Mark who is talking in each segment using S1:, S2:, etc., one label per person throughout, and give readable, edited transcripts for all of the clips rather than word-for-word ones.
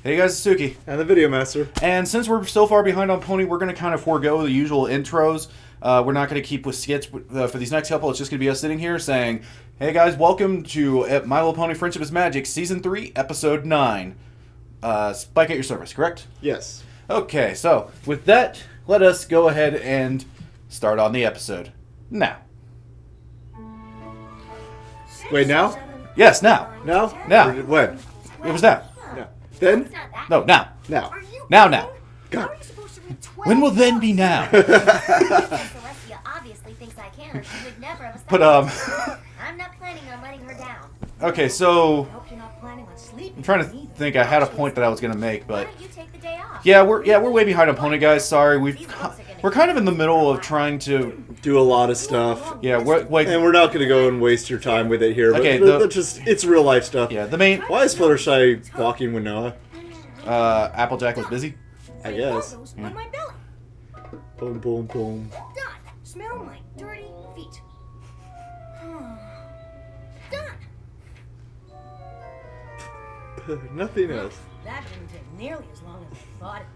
S1: Hey guys, it's Tsuki.
S2: And the Video Master.
S1: And since we're so far behind on Pony, we're going to kind of forego the usual intros. We're not going to keep with skits for these next couple. It's just going to be us sitting here saying, hey guys, welcome to My Little Pony Friendship is Magic, Season 3, Episode 9. Spike at your service, correct?
S2: Yes.
S1: Okay, so with that, let us go ahead and start on the episode. Now.
S2: Wait, now?
S1: Yes, now.
S2: Now?
S1: Now.
S2: Or when?
S1: It was now.
S2: No. Then?
S1: No, now.
S2: Now.
S1: Now.
S2: God.
S1: When will then be now?
S3: Celestia obviously thinks I can, or she would never have
S1: But,
S3: I'm not planning on letting her down.
S1: Okay, so
S3: Hope you're not planning on sleeping.
S1: I'm trying to think. I had a point that I was going to make, but
S3: Why don't you take the day off?
S1: yeah, we're way behind on Pony, guys. Sorry, we're kind of in the middle of trying to.
S2: Do a lot of stuff.
S1: Yeah, we're like.
S2: And we're not going to go and waste your time with it here.
S1: Okay,
S2: But it's real life stuff.
S1: Yeah, the main.
S2: Why is Fluttershy walking with Noah?
S1: Applejack was busy.
S2: I guess.
S3: On my belly.
S2: Boom, boom, boom.
S3: Done. Smell my dirty feet. Done.
S2: Nothing else.
S3: That didn't take nearly as long as I thought it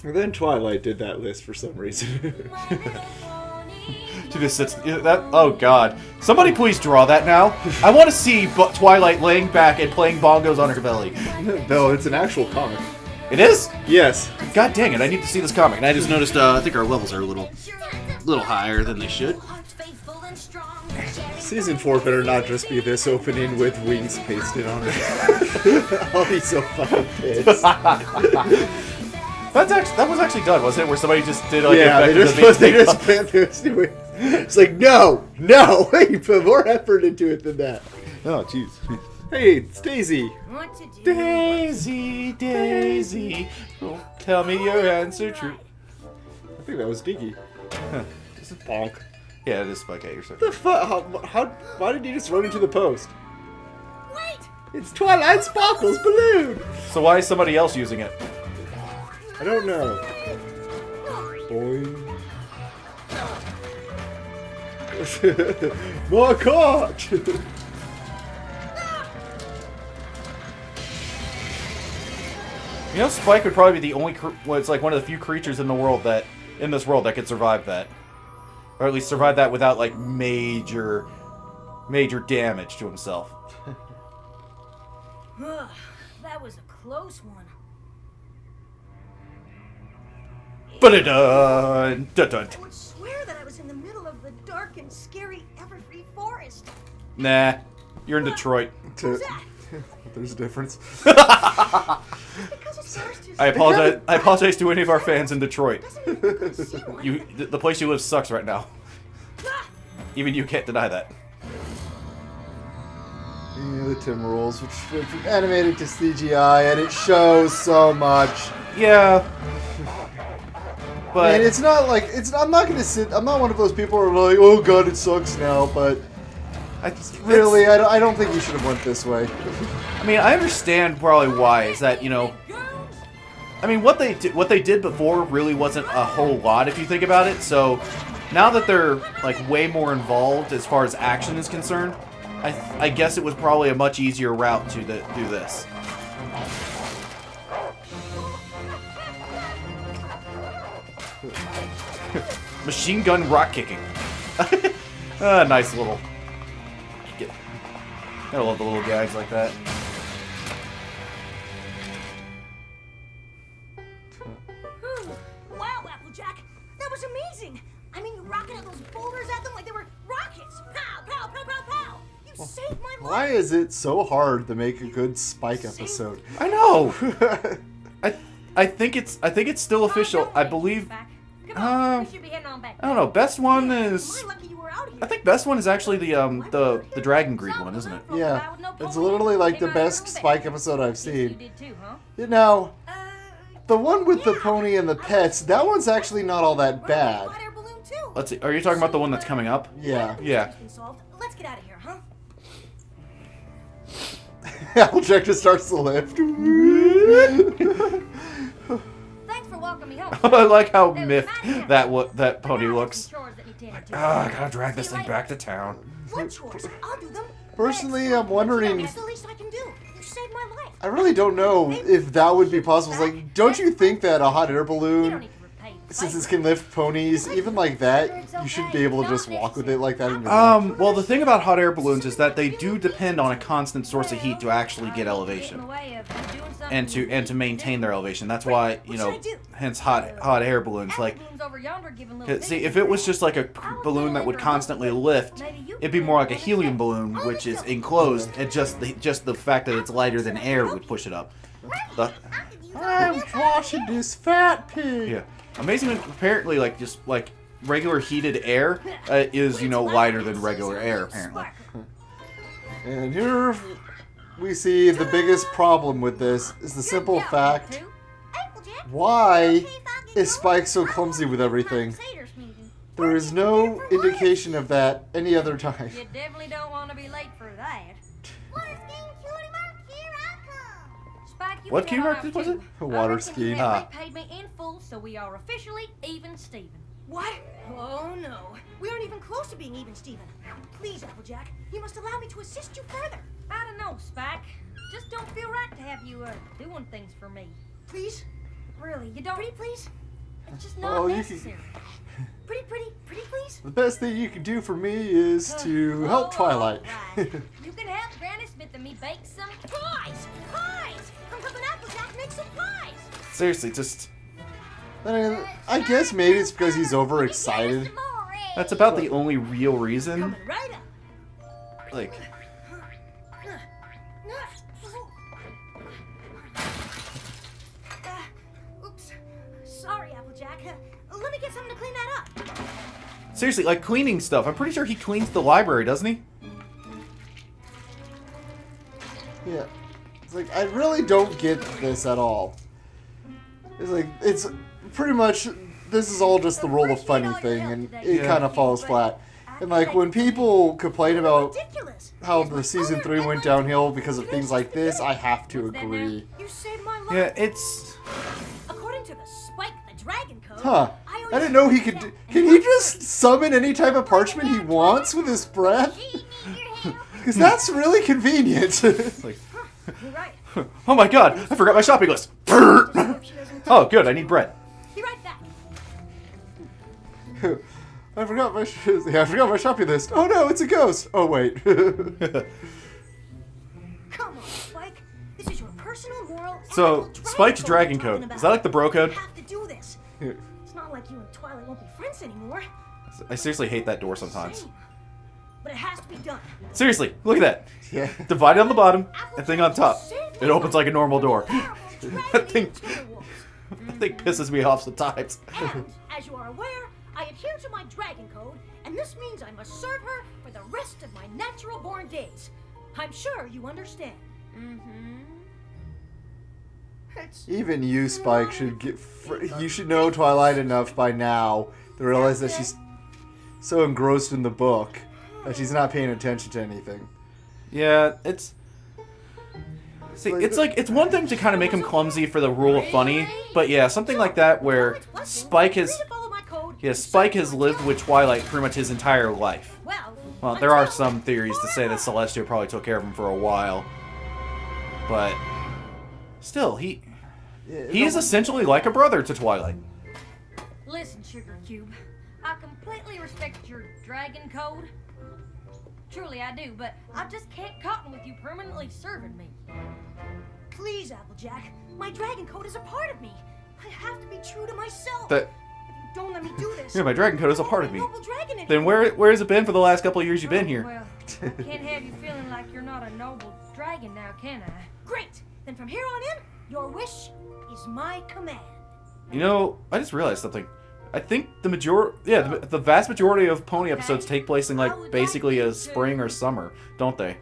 S2: And then Twilight did that list for some reason.
S3: would.
S1: She just sits. That. Oh God! Somebody please draw that now. I want to see Twilight laying back and playing bongos on her belly.
S2: No, it's an actual comic.
S1: It is.
S2: Yes.
S1: God dang it! I need to see this comic. And I just noticed. I think our levels are a little higher than they should.
S2: Season 4 better not just be this opening with wings pasted on it. I'll be so fucking pissed.
S1: That was actually done, wasn't it? Where somebody just did like
S2: Yeah, they just plant those two wings. It's like, no, you put more effort into it than that.
S1: Oh jeez.
S2: Hey, it's Daisy.
S3: What to do?
S1: Daisy, oh, tell me your answer true.
S2: I think that was Diggy. This is bonk.
S1: Yeah, it is Spike at your service.
S2: The fuck? How? Why did you just run into the post?
S3: Wait!
S2: It's Twilight Sparkle's balloon.
S1: So why is somebody else using it?
S2: I don't know. Boing. More caught.
S1: You know, Spike would probably be the only. Well, it's like one of the few creatures in this world that could survive that, or at least survive that without like major damage to himself.
S3: That was a close one.
S1: But it done.
S3: I would swear that I was in the middle of the dark and scary Everfree forest.
S1: Nah, you're in Detroit.
S3: Who's that?
S2: There's a difference.
S3: Because it's forest is
S1: I apologize to any of our fans in Detroit.
S3: doesn't mean you can see one.
S1: The place you live sucks right now.
S3: Ah!
S1: Even you can't deny that.
S2: Yeah, the Tim rules, which went from animated to CGI, and it shows so much.
S1: Yeah. But
S2: And it's not like I'm not one of those people who are like, oh god, it sucks now. But I don't think you should have went this way.
S1: I mean, I understand probably why. Is that, you know, I mean, what they did before really wasn't a whole lot if you think about it. So now that they're like way more involved as far as action is concerned, I guess it was probably a much easier route to do this. Machine gun rock kicking. Nice little. I love the little gags like that.
S3: Wow, Applejack, that was amazing. I mean, you rocketed those boulders at them like they were rockets. Pow, pow, pow, pow, pow. You saved my life.
S2: Why is it so hard to make a good Spike episode?
S1: I know. I think it's still official. I believe.
S3: Come on, we should be heading on back.
S1: I don't know. Best one is.
S3: We're lucky you were out here.
S1: I think best one is actually the Dragon Greed one, isn't it?
S2: Yeah, it's literally like the best Spike episode I've
S3: You
S2: seen.
S3: did too, huh?
S2: You know, the one with the pony and the pets, that one's actually not all that bad.
S3: Hot air balloon too.
S1: Let's see. Are you talking about the one that's coming up?
S2: Yeah.
S1: Yeah.
S3: Let's get out of here, huh?
S2: Applejack just starts to lift.
S3: Thanks for walking me home.
S1: I like how miffed that pony looks. I gotta drag this thing back to town.
S3: What chores? I'll do them.
S2: Personally, I'm wondering.
S3: That's the least I can do. You saved my life.
S2: I really don't know if that would be possible. It's like, don't you think that a hot air balloon, since it can lift ponies, even like that, you should be able to just walk with it like that in your mouth?
S1: Well, the thing about hot air balloons is that they do depend on a constant source of heat to actually get elevation and to maintain their elevation. That's why, you know, hence hot air balloons. Like, see, if it was just like a balloon that would constantly lift, it'd be more like a helium balloon, which is enclosed, and just the fact that it's lighter than air would push it up.
S2: I'm washing this fat pig.
S1: Yeah. Amazingly, apparently, like, just, like, regular heated air is, you know, lighter than regular air, apparently.
S2: And here we see the biggest problem with this is the simple fact, why is Spike so clumsy with everything? There is no indication of that any other time.
S4: You definitely don't want to be late for that.
S1: What cue mark was it?
S2: Water skiing.
S4: They paid me in full, so we are officially even Steven.
S3: What? Oh no. We aren't even close to being even, Steven. Please, Applejack, you must allow me to assist you further.
S4: I don't know, Spike. Just don't feel right to have you doing things for me.
S3: Please?
S4: Really, you don't.
S3: Pretty please?
S4: It's just not necessary.
S3: Pretty please?
S2: The best thing you can do for me is to help Twilight.
S4: Right. You can help Granny Smith and me bake some
S3: Pies! Pies! Come help an Applejack make some pies!
S1: Seriously, just...
S2: I guess maybe it's because he's overexcited.
S1: That's about the only real reason.
S3: Coming right up.
S1: Like...
S3: Oops. Sorry, Applejack. Let me get something to clean that up.
S1: Seriously, like cleaning stuff. I'm pretty sure he cleans the library, doesn't he?
S2: Yeah. It's like, I really don't get this at all. It's like, it's pretty much, this is all just the roll of funny thing, and it kind of falls flat. And like, when people complain about how the season 3 went downhill because of things like this, I have to agree.
S3: You saved my life.
S1: Yeah, it's...
S3: According to the Spike the Dragon Code,
S2: Huh. I didn't know he could can he just summon any type of parchment he wants with his breath? Because that's really convenient.
S1: like,
S3: You're right.
S1: oh my god, I forgot my shopping list. Oh, good, I need bread.
S3: Be right back.
S2: I forgot my shopping list. Oh no, it's a ghost. Oh wait.
S3: Come on, Spike. This is your personal moral.
S1: So,
S3: ethical
S1: Spike's dragon
S3: you're talking
S1: code.
S3: about.
S1: Is that like the bro code?
S3: You have to do this. It's not like you and Twilight won't be friends anymore.
S1: I seriously hate that door sometimes.
S3: Shame. But it has to be done.
S1: Seriously, look at that.
S2: Yeah.
S1: Divided on the bottom, and thing on top. It opens like a normal door. That thing pisses me off sometimes.
S3: And, as you are aware, I adhere to my dragon code, and this means I must serve her for the rest of my natural-born days. I'm sure you understand.
S2: Even you, Spike, should get. You should know Twilight enough by now to realize that she's so engrossed in the book that she's not paying attention to anything.
S1: Yeah, it's... See, it's like, it's one thing to kind of make him clumsy for the rule of funny, but yeah, something like that where Spike has... Yeah, Spike has lived with Twilight pretty much his entire life. Well, there are some theories to say that Celestia probably took care of him for a while. But... Still, he is essentially like a brother to Twilight.
S4: Listen, Sugar Cube. I completely respect your dragon code. Truly I do, but I just can't cotton with you permanently serving me.
S3: Please, Applejack. My dragon code is a part of me. I have to be true to myself.
S1: That...
S3: If you don't let me do this...
S1: Yeah, my dragon code is a part of me.
S3: noble dragon
S1: Then where has it been for the last couple of years you've been here?
S4: Well, I can't have you feeling like you're not a noble dragon now, can I?
S3: Great. Then from here on in, your wish is my command.
S1: You know, I just realized something. I think the vast majority of Pony episodes take place in like basically a spring or summer, don't they?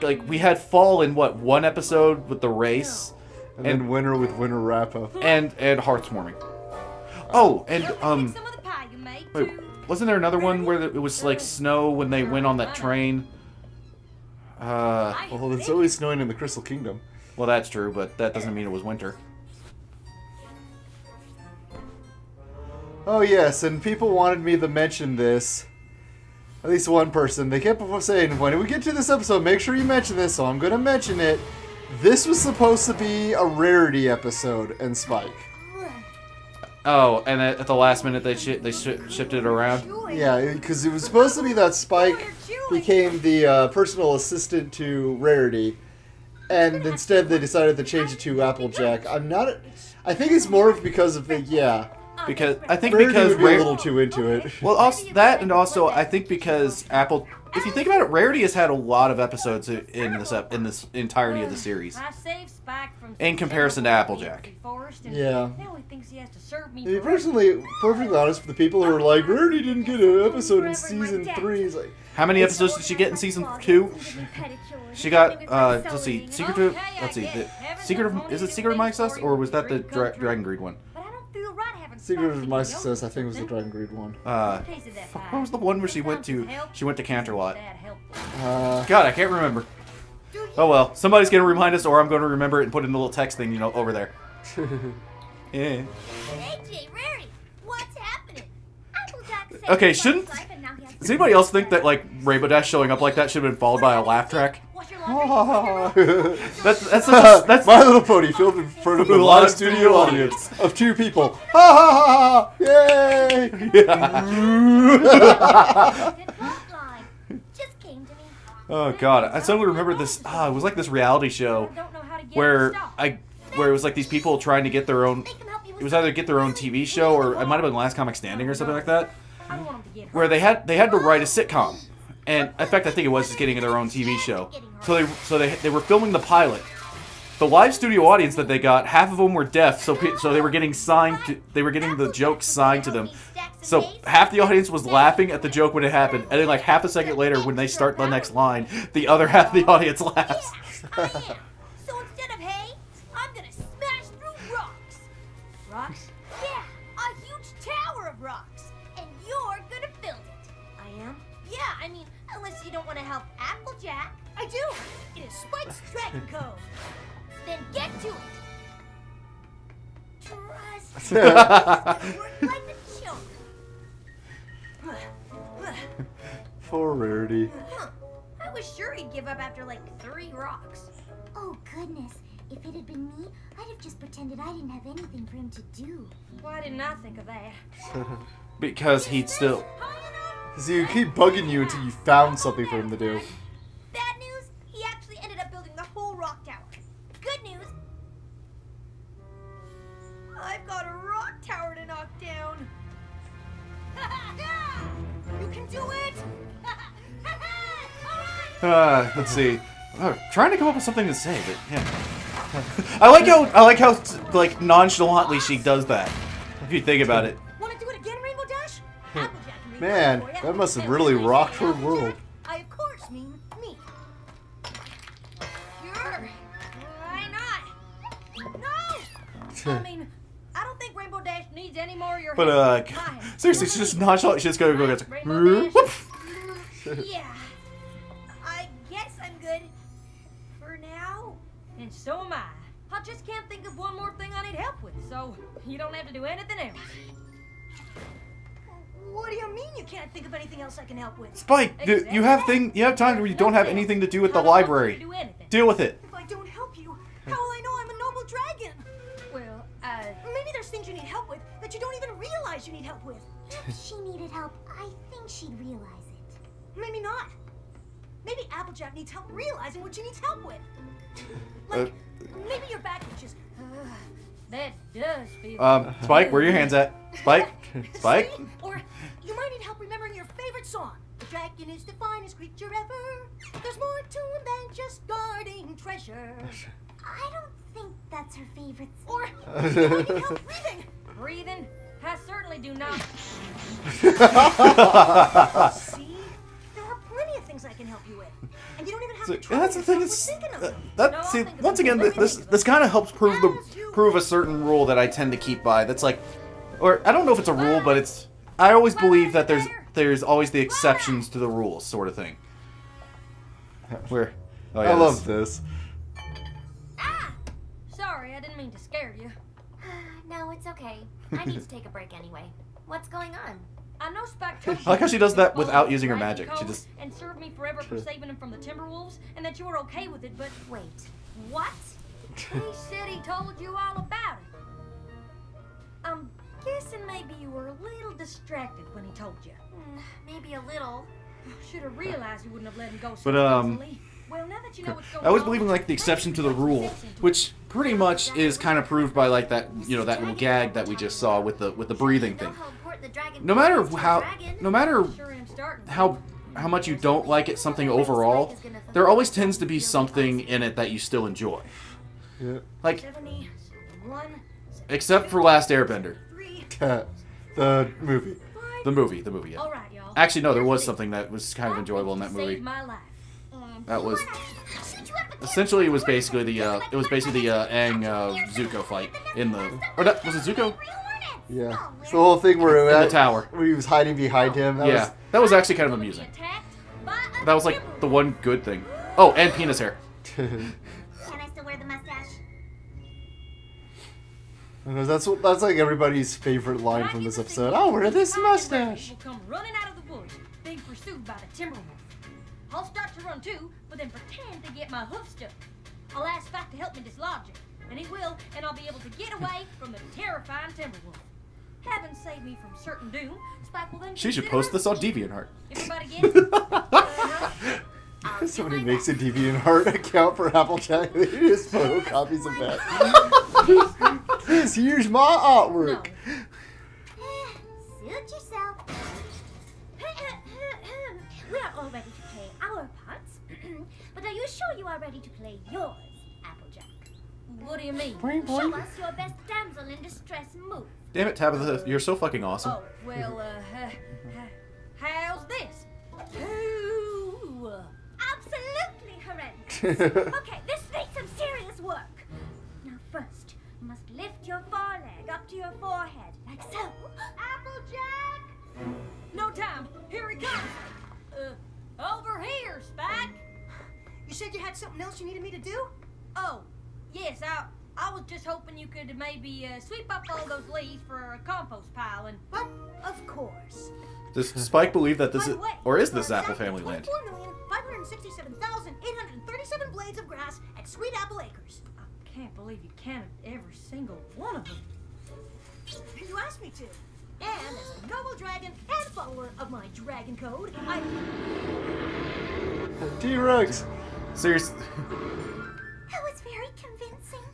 S1: Like we had fall in what, one episode with the race,
S2: And then winter with winter wrap up.
S1: and Heartswarming. Oh, and
S4: Some of the pie you made,
S1: wait,
S4: too.
S1: wasn't there another one where it was like snow when they went on that train?
S2: Well, it's always snowing in the Crystal Kingdom.
S1: Well, that's true, but that doesn't mean it was winter.
S2: Oh yes, and people wanted me to mention this. At least one person. They kept saying, when we get to this episode, make sure you mention this, so I'm going to mention it. This was supposed to be a Rarity episode and Spike.
S1: Oh, and at the last minute they shifted it around.
S2: Yeah, because it was supposed to be that Spike became the personal assistant to Rarity, and instead they decided to change it to Applejack. I think it's more because of the
S1: Because I think
S2: Rarity
S1: because
S2: would be a little too into it.
S1: well, also that, and also I think because Apple. If you think about it, Rarity has had a lot of episodes in this entirety of the series.
S4: I saved Spike from
S1: In comparison to Applejack.
S2: Yeah.
S4: Now he thinks he has to serve me
S2: To be
S4: forever.
S2: personally, perfectly honest, for the people who are like, Rarity didn't get an episode in season 3, it's like,
S1: How many episodes did she get in season 2? She got let's see, Secret of is it Secret of My Success, or was that the Dragon Greed one?
S4: But I don't feel right having
S2: Secret of
S4: Spike
S2: My
S4: be
S2: Success, I
S4: over
S2: think was the
S4: something.
S2: Dragon Greed one.
S4: Case of that
S1: Fuck,
S4: fire.
S1: what was the one where she went to Canterlot?
S4: That helpful.
S1: God, I can't remember. Oh well, somebody's gonna remind us, or I'm gonna remember it and put in the little text thing, over there. Yeah.
S3: AJ, Rarity, what's happening? Applejack said
S1: Okay,
S3: he
S1: shouldn't-
S3: lost life and now he has
S1: Does anybody else think that Rainbow Dash showing up like that should have been followed by a laugh track?
S3: Wash your laundry.
S1: That's
S2: My Little Pony filmed in front of a live studio audience of 2 people. Ha ha ha ha! Yay!
S3: Hotline just came to me.
S1: Oh god, I suddenly remember this. It was like this reality show
S4: I don't know how to get
S1: where
S4: him to stop.
S1: where it was like these people trying to get their own.
S3: They can help you with
S1: It was either get their own TV show, or it might have been Last Comic Standing or something like that,
S4: I don't want him to get hurt.
S1: where they had to write a sitcom, and in fact I think it was just getting their own TV show. So they were filming the pilot. The live studio audience that they got, half of them were deaf, so they were getting the jokes signed to them. So half the audience was laughing at the joke when it happened, and then like half a second later, when they start the next line, the other half of the audience laughs.
S3: I am. So instead of hay, I'm gonna smash through rocks.
S4: Rocks?
S3: Yeah, a huge tower of rocks. And you're gonna build it.
S4: I am?
S3: Yeah, I mean, unless you don't want to help Applejack. I do. It is Spike's Dragon Code. Then get to it. Trust me. Work like a joke.
S2: Poor Rarity.
S3: Huh. I was sure he'd give up after like 3 rocks.
S5: Oh, goodness. If it had been me, I'd have just pretended I didn't have anything for him to do.
S4: Why didn't I think of that?
S1: Because he'd still.
S2: See, you keep bugging you until you found something for him to do.
S3: Bad news, he actually ended up building the whole rock tower. Good news, I've got a rock tower to knock down. You can do it!
S1: Let's see. Trying to come up with something to say, but yeah. I like how like nonchalantly she does that. If you think about it.
S3: Want to do it again, Rainbow Dash? Applejack can
S2: Man,
S3: read it for ya.
S2: that must have
S3: And
S2: really
S3: when I
S2: rocked
S3: say
S2: her world.
S3: Applejack, I of course mean me.
S4: Sure. Why not?
S3: No!
S4: I mean, I don't think Rainbow Dash needs any more of your
S1: But
S4: help. Mine.
S1: seriously, she's just nonchalant. She's just gonna go get.
S4: Rainbow Dash?
S3: Yeah. I guess I'm good. For now.
S4: And so am I. I just can't think of one more thing I need help with, so you don't have to do anything else.
S3: What do you mean you can't think of anything else I can help with?
S1: Spike, you have times where you don't have anything to do with the
S4: I don't want you to
S1: library.
S4: do anything.
S1: Deal with it.
S3: If I don't help you, how will I know I'm a noble dragon?
S4: Well,
S3: Maybe there's things you need help with that you don't even realize you need help with.
S5: If she needed help, I think she'd realize it.
S3: Maybe not. Maybe Applejack needs help realizing what she needs help with. Like, maybe your back itches.
S4: that does feel...
S1: Spike, where are your hands at? Spike, Spike.
S3: See? Or you might need help remembering your favorite song. The dragon is the finest creature ever. There's more to him than just guarding treasure.
S5: I don't think that's her favorite
S3: Or you might need help breathing.
S4: Breathing? I certainly do not.
S3: See? There are plenty of things I can help you with. And you don't even have
S1: So,
S3: to try
S1: that's the thing.
S3: yourself with thinking of them.
S1: Once again, this kind of helps prove a certain rule that I tend to keep by. That's like, or I don't know if it's a rule, but it's. I always believe that there's always the exceptions to the rules, sort of thing. Where? Oh, yeah,
S2: I love this.
S4: Sorry, I didn't mean to scare you.
S5: No, it's okay. I need to take a break anyway. What's going on?
S4: I know Spike told you
S1: I like how she does that
S4: you were
S1: without
S4: following
S1: using her
S4: Dragon
S1: magic. She
S4: Code
S1: just.
S4: and served me forever for saving him from the Timberwolves, and that you were okay with it, but
S5: Wait,
S4: What? He said he told you all about it. I'm guessing maybe you were a little distracted when he told you.
S5: Maybe a little.
S4: Should have realized you wouldn't have let him go so
S1: But,
S4: easily. Well, now that you know what's going
S1: I was
S4: on,
S1: believing like the exception to the rule, which pretty much is kind of proved by like that, you know, that little gag that we just saw with the breathing thing. No matter
S4: sure am starting.
S1: how much you don't like it, something overall, there always tends to be something in it that you still enjoy.
S2: Yeah.
S1: Like,
S4: 70, 71,
S1: except for Last Airbender,
S4: 3,
S2: The movie.
S1: the movie. Yeah.
S4: All right, y'all.
S1: Actually, no, there was something that was kind of enjoyable in that movie.
S4: Saved my life.
S1: That was essentially it was basically the Aang Zuko fight in the was it Zuko?
S2: Yeah. It's the whole thing where
S1: In the tower.
S2: where he was hiding behind him.
S1: That was actually kind of amusing. That was like the one good thing. Oh, and penis hair.
S5: Can I still wear the mustache?
S2: That's like everybody's favorite line from this episode. Oh, wear this mustache.
S4: Will come running out of the woods, being pursued by the timber wolf. I'll start to run too, but then pretend to get my hoof stuck. I'll ask Spike to help me dislodge it, and he will, and I'll be able to get away from the terrifying timber wolf. Having saved me from certain doom, Spike will then.
S1: She should post this on DeviantArt.
S4: Everybody get it?
S2: Somebody makes a DeviantArt account for Applejack. They just photocopies of that. Please use my artwork.
S5: Suit yourself. We are all ready to play our parts. But are you sure you are ready to play yours, Applejack?
S4: What do you mean?
S5: Show us your best damsel in distress move.
S1: Damn it, Tabitha, you're so fucking awesome.
S4: Oh, well, how's this? Ooh.
S5: Absolutely horrendous. Okay, this takes some serious work. Now first, you must lift your foreleg up to your forehead, like so. Applejack!
S4: No time. Here he comes. Over here, Spike.
S3: You said you had something else you needed me to do?
S4: Oh, yes, I was just hoping you could maybe sweep up all those leaves for a compost pile and...
S3: But, of course.
S1: Does Spike believe that this
S3: By
S1: is,
S3: the way,
S1: or is this
S3: there are
S1: Apple
S3: exactly
S1: Family Land?
S3: 24,567,837 blades of grass at Sweet Apple Acres.
S4: I can't believe you counted every single one of them.
S3: You asked me to. And as a noble dragon and follower of my dragon code, I...
S2: T-Rex.
S1: Seriously.
S5: That was very convincing.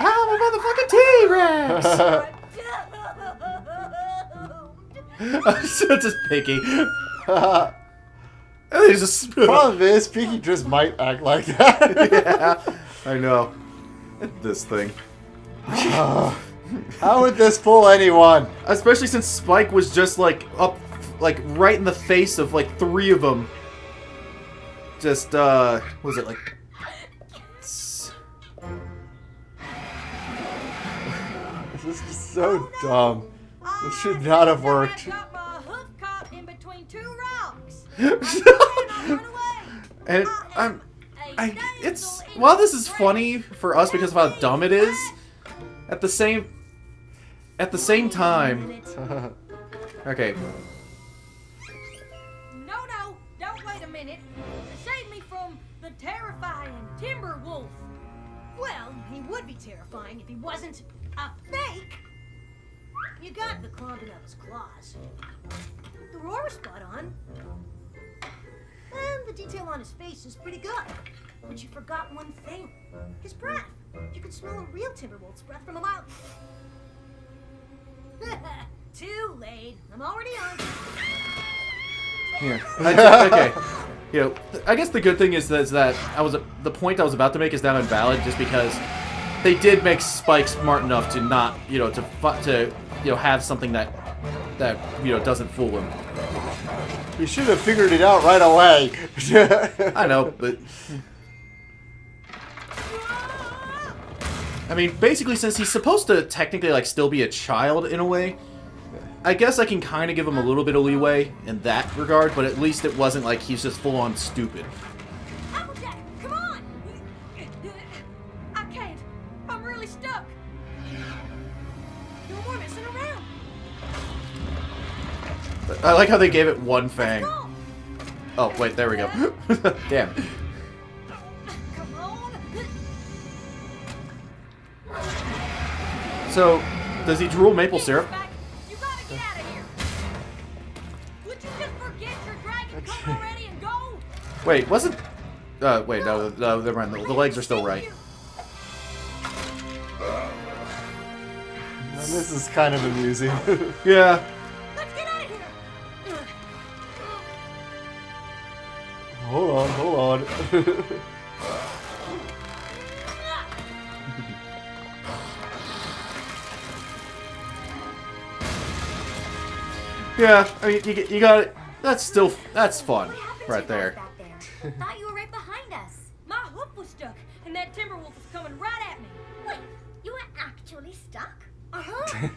S1: I'm a motherfucking T-Rex! Just picky.
S2: Problem
S1: And they just
S2: is, Pinky just might act like that.
S1: Yeah, I know. This thing.
S2: How would this fool anyone?
S1: Especially since Spike was just like up, like right in the face of like 3 of them. Just what was it like?
S2: This is so dumb. This should not have worked.
S4: I got my hoof caught in between 2 rocks.
S1: And it's while this is funny for us because of how dumb it is, at the same time. Okay.
S4: No, don't wait a minute. Save me from the terrifying timber wolf.
S3: Well, he would be terrifying if he wasn't a fake. You got the clomping of his claws. The roar was spot on. And the detail on his face is pretty good. But you forgot one thing. His breath. You could smell a real timberwolf's breath from a mile. Too late. I'm already on.
S1: Here. Okay. You know, I guess the good thing is that the point I was about to make is now invalid just because they did make Spike smart enough to not, to have something that doesn't fool him.
S2: You should have figured it out right away.
S1: I know, but I mean, basically, since he's supposed to technically like still be a child in a way, I guess I can kind of give him a little bit of leeway in that regard. But at least it wasn't like he's just full on stupid.
S4: Applejack, come on! I can't. I'm really stuck.
S3: No more messing around.
S1: I like how they gave it one fang.
S3: Go.
S1: Oh wait, there we go. Damn.
S3: Come on.
S1: So, does he drool maple syrup?
S4: You gotta get out of here. Would you just forget your dragon come already and go?
S1: Wait, wasn't... wait, no, never mind. The legs are still right.
S2: And this is kind of amusing.
S1: Yeah.
S3: Let's get out of here.
S2: Hold on.
S1: Yeah, I mean, you got it. That's fun,
S5: What happened
S1: right
S5: to you
S1: there.
S5: guys back there? Thought you were right behind us.
S4: My hoof was stuck, and that timber wolf was coming right at me.
S5: Wait, you were actually stuck?
S4: Uh-huh.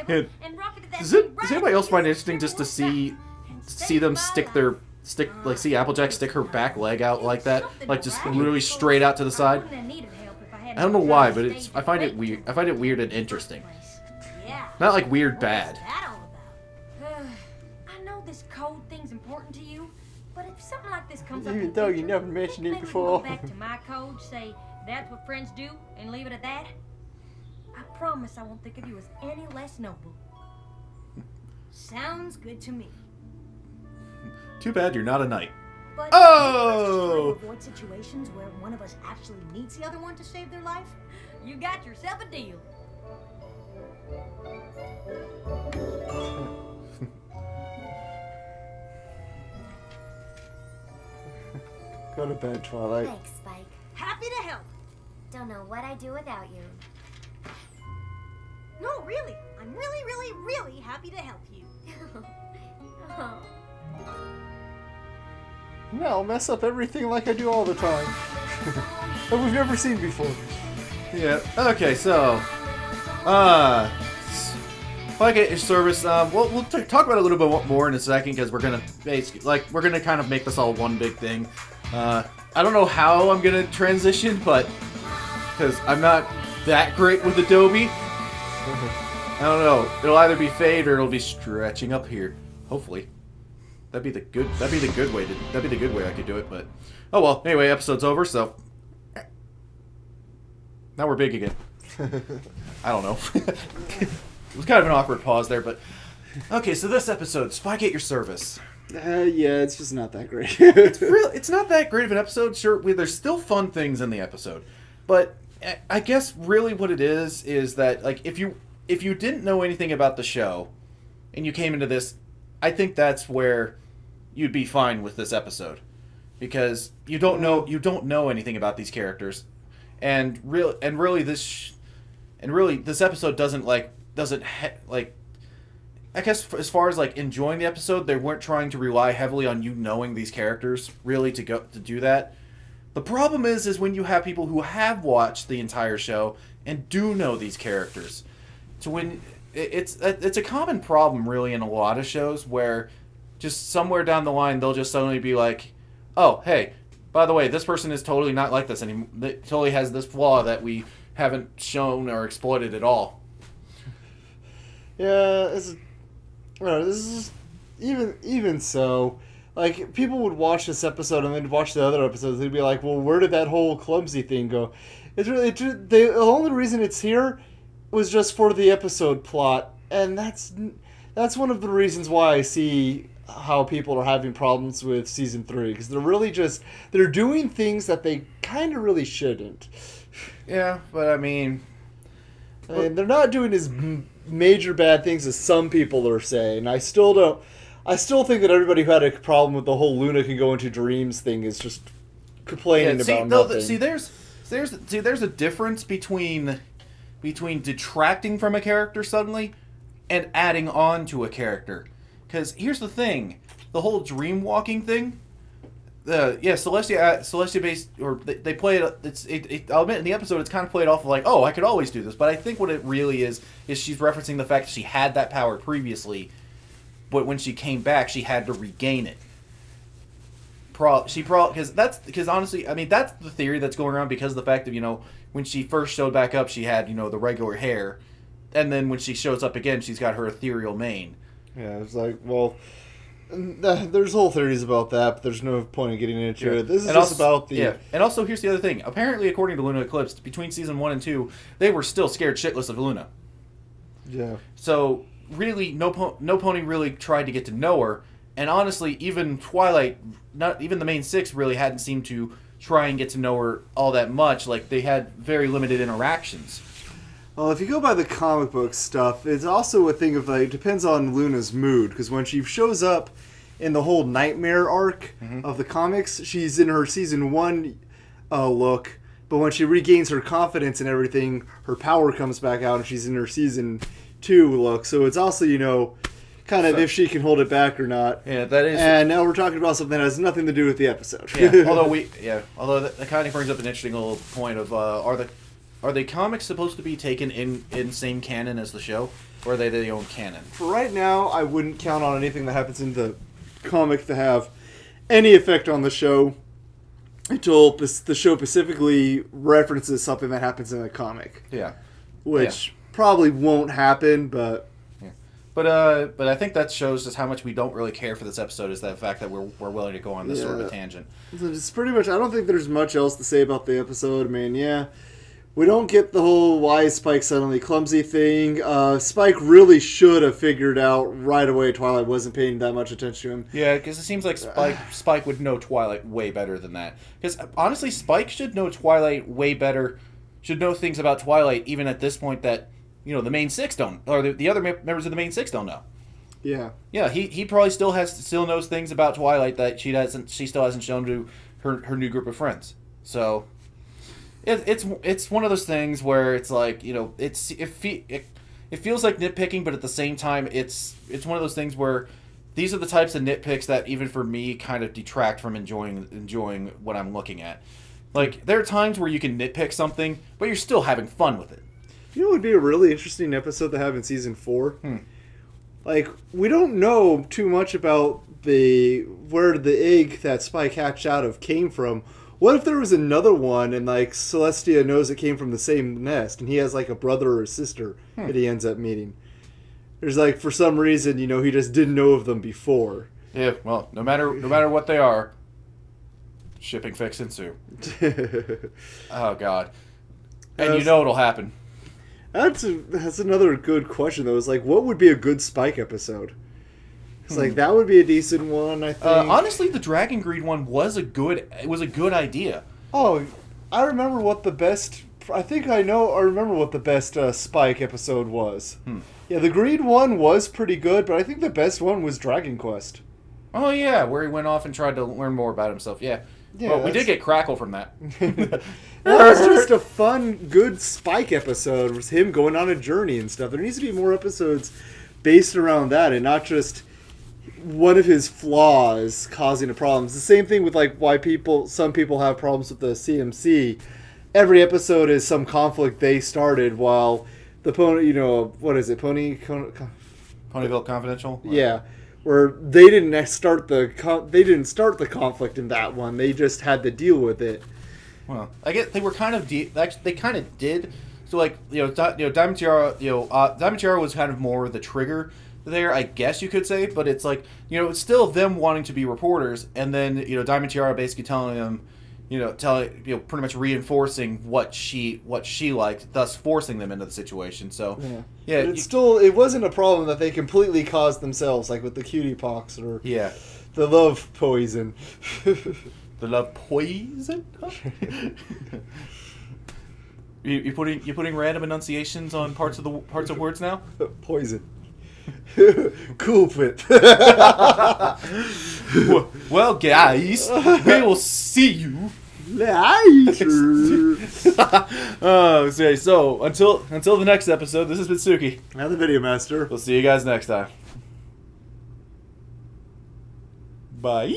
S1: Yeah.
S4: And rocketed that
S1: Does
S4: thing right
S1: anybody
S4: at
S1: else
S4: the
S1: find it
S4: timber
S1: interesting just to
S4: wolf's
S1: see
S4: back and
S1: see them
S4: saved my life.
S1: see Applejack stick her back leg out like that, like just really straight out to the side? I don't know why, but I find it weird. I find it weird and interesting.
S4: Yeah.
S1: Not like weird
S4: What's
S1: bad.
S4: that all about? I know this code thing's important to you, but if something like this comes up,
S2: Even
S4: in
S2: though you
S4: future,
S2: never mentioned it
S4: maybe we
S2: before.
S4: Go back to my code, say that's what friends do, and leave it at that. I promise I won't think of you as any less noble.
S3: Sounds good to me.
S1: Too bad you're not a knight.
S3: But
S1: Oh!
S3: to avoid situations where one of us actually needs the other one to save their life.
S4: You got yourself a deal.
S2: Go to bed, Twilight.
S5: Thanks, Spike.
S3: Happy to help.
S5: Don't know what I'd do without you.
S3: No, really. I'm really, really, really happy to help you.
S5: Oh.
S2: No, I'll mess up everything like I do all the time. That we've never seen before.
S1: Yeah. Okay. So, if I get your service, we'll talk about it a little bit more in a second because we're gonna kind of make this all one big thing. I don't know how I'm gonna transition, but because I'm not that great with Adobe, I don't know. It'll either be fade or it'll be stretching up here. Hopefully, that'd be the good way I could do it. But oh well. Anyway, episode's over, so now we're big again. I don't know. It was kind of an awkward pause there, but okay. So this episode, Spike at your service.
S2: Yeah, it's just not that great.
S1: It's not that great of an episode. Sure, there's still fun things in the episode, but I guess really what it is that like if you didn't know anything about the show and you came into this, I think that's where you'd be fine with this episode because you don't know anything about these characters, and really this episode doesn't I guess as far as like enjoying the episode, they weren't trying to rely heavily on you knowing these characters really to do that. The problem is when you have people who have watched the entire show and do know these characters. So when it's a common problem really in a lot of shows where just somewhere down the line they'll just suddenly be like, "Oh, hey, by the way, this person is totally not like this anymore. It totally has this flaw that we haven't shown or exploited at all."
S2: Yeah, this is even so. Like people would watch this episode and then watch the other episodes. They'd be like, "Well, where did that whole clumsy thing go?" The only reason it's here was just for the episode plot, and that's one of the reasons why I see how people are having problems with season 3 because they're doing things that they kind of really shouldn't.
S1: Yeah, but I mean,
S2: And they're not doing as major bad things as some people are saying. I still think that everybody who had a problem with the whole Luna can go into dreams thing is just complaining about nothing.
S1: There's a difference between detracting from a character suddenly and adding on to a character. Because here's the thing, the whole dream walking thing. Celestia based, or they play it. I'll admit in the episode it's kind of played off of like, oh, I could always do this, but I think what it really is she's referencing the fact that she had that power previously, but when she came back, she had to regain it. Because honestly, I mean that's the theory that's going around because of the fact that when she first showed back up, she had the regular hair, and then when she shows up again, she's got her ethereal mane.
S2: Yeah, it's like, well, There's whole theories about that, but there's no point in getting into it. This is
S1: and
S2: just
S1: also,
S2: about the...
S1: Yeah, and also here's the other thing. Apparently, according to Luna Eclipse, between season 1 and 2, they were still scared shitless of Luna.
S2: Yeah.
S1: So, really, no Pony really tried to get to know her, and honestly, even Twilight, not even the main 6 really hadn't seemed to try and get to know her all that much. Like, they had very limited interactions.
S2: Well, if you go by the comic book stuff, it's also a thing of, like, it depends on Luna's mood, because when she shows up in the whole Nightmare arc of the comics, she's in her season 1 look, but when she regains her confidence and everything, her power comes back out, and she's in her season 2 look. So it's also, you know, kind of if she can hold it back or not.
S1: Yeah, that is.
S2: And now we're talking about something that has nothing to do with the episode.
S1: Yeah, although that kind of brings up an interesting little point of are the comics supposed to be taken in same canon as the show, or are they their own canon?
S2: For right now, I wouldn't count on anything that happens in the comic to have any effect on the show until the show specifically references something that happens in the comic.
S1: Yeah,
S2: which probably won't happen, but.
S1: But I think that shows just how much we don't really care for this episode, is that fact that we're willing to go on this sort of a tangent.
S2: It's pretty much, I don't think there's much else to say about the episode. I mean, we don't get the whole why is Spike suddenly clumsy thing. Spike really should have figured out right away Twilight wasn't paying that much attention to him.
S1: Yeah, because it seems like Spike would know Twilight way better than that. Because honestly, Spike should know Twilight way better, should know things about Twilight even at this point that, you know, the main 6 don't, or the other members of the main 6 don't know.
S2: Yeah.
S1: Yeah, he probably still knows things about Twilight that she still hasn't shown to her new group of friends. So it's one of those things where it's like, you know, it feels like nitpicking, but at the same time it's one of those things where these are the types of nitpicks that even for me kind of detract from enjoying what I'm looking at. Like, there are times where you can nitpick something, but you're still having fun with it.
S2: You know what would be a really interesting episode to have in season 4? Like, we don't know too much about where the egg that Spike hatched out of came from. What if there was another one and, like, Celestia knows it came from the same nest and he has, like, a brother or a sister that he ends up meeting? There's, like, for some reason, you know, he just didn't know of them before.
S1: Yeah, well, no matter what they are, shipping fix ensue. Oh, God. And you know it'll happen.
S2: That's another good question, though. It's like, what would be a good Spike episode? It's like, that would be a decent one, I think.
S1: Honestly, the Dragon Greed one was a good idea.
S2: Oh, I remember what the best... I remember what the best Spike episode was. Yeah, the Greed one was pretty good, but I think the best one was Dragon Quest.
S1: Oh, yeah, where he went off and tried to learn more about himself. Yeah. Well, we did get Crackle from that.
S2: That was just a fun, good Spike episode. It was him going on a journey and stuff. There needs to be more episodes based around that and not just one of his flaws causing the problems. The same thing with like why some people have problems with the CMC. Every episode is some conflict they started while the Pony, you know, what is it, Ponyville
S1: Confidential?
S2: Yeah. Where they didn't start the conflict in that one. They just had to deal with it.
S1: Well, I guess they were kind of they kind of did. So like Diamond Tiara was kind of more the trigger there, I guess you could say. But it's like, you know, it's still them wanting to be reporters, and then, you know, Diamond Tiara basically telling them, pretty much reinforcing what she liked, thus forcing them into the situation. So yeah,
S2: it wasn't a problem that they completely caused themselves, like with the cutie pox or the love poison.
S1: The love poison? you putting random enunciations on parts of words now?
S2: Poison. Cool whip.
S1: Well, guys, we will see you
S2: later.
S1: So until the next episode, this has been Tsuki.
S2: And the Video Master.
S1: We'll see you guys next time. Bye.